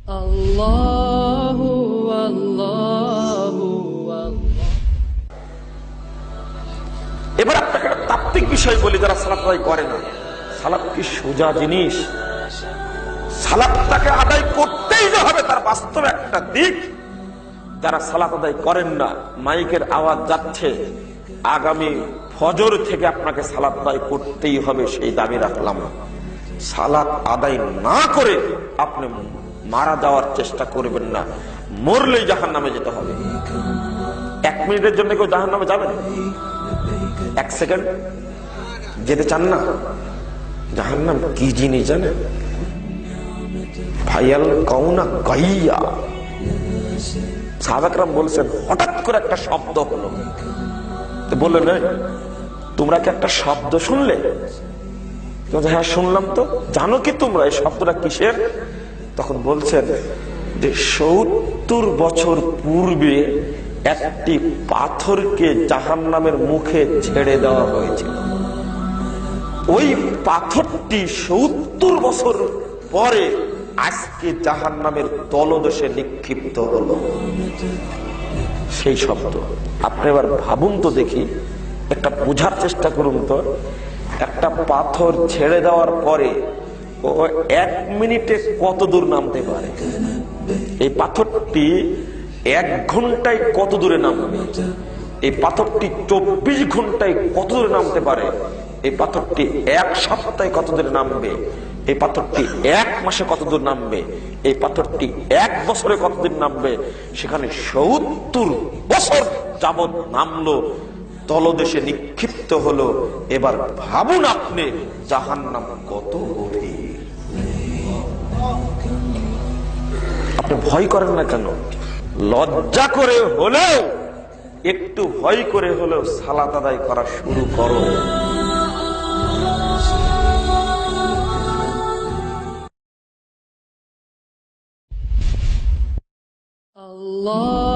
আল্লাহু আল্লাহু আল্লাহ। এবার আপনাকে একটা তাত্ত্বিক বিষয় বলি, যারা সালাত আদায় করে না। সালাত কি সোজা জিনিস? সালাতটাকে আদায় করতেই যে হবে তার বাস্তব একটা দিক। যারা সালাত আদায় করেন না, মাইকের আওয়াজ যাচ্ছে, আগামী ফজর থেকে আপনাকে সালাত আদায় করতেই হবে সেই দাবি রাখলাম। সালাত আদায় না করে আপনি মারা যাওয়ার চেষ্টা করবেন না, মরলেই জাহান্নামে যেতে হবে। 1 মিনিটের জন্য কেউ জাহান্নামে যাবেন? 1 সেকেন্ড যেতে চান না? জাহান্নাম কি জিনিস জানেন? ভাইয়াল কাউনা গাইয়া। সাহাবাকরাম বলছেন, হঠাৎ করে একটা শব্দ হলো, তো বললেন, তোমরা কি একটা শব্দ শুনলে? হ্যাঁ শুনলাম। তো জানো কি তোমরা এই শব্দটা কিসের? তখন বলছেন যে 70 বছর পূর্বে একটি পাথরকে জাহান্নামের মুখে ছেড়ে দেওয়া হয়েছিল। ওই পাথরটি 70 বছর পরে আজকে জাহান্নামের তলদেশে নিক্ষিপ্ত হলো। সেই শব্দ আপনি এবার ভাবুন তো দেখি, একটা বোঝার চেষ্টা করুন তো। একটা পাথর ছেড়ে দেওয়ার পরে ও 1 মিনিটে কত দূর নামতে পারে? এই পাথরটি 1 ঘন্টায় কত দূরে নামবে? এই পাথরটি 24 ঘন্টায় কত দূরে নামতে পারে? এই পাথরটি 1 সপ্তাহে কত দূরে নামবে? এই পাথরটি 1 মাসে কত দূর নামবে? এই পাথরটি 1 বছরে কত দূর নামবে? সেখানে 70 বছর যাবৎ নামলো, তলদেশে নিক্ষিপ্ত হলো। এবার ভাবুন আপনি জাহান্নাম কত গভীর। আপনি ভয় করেন না কেন? লজ্জা করে হলেও, একটু ভয় করে হলেও সালাত আদায় করা শুরু করো। আল্লাহ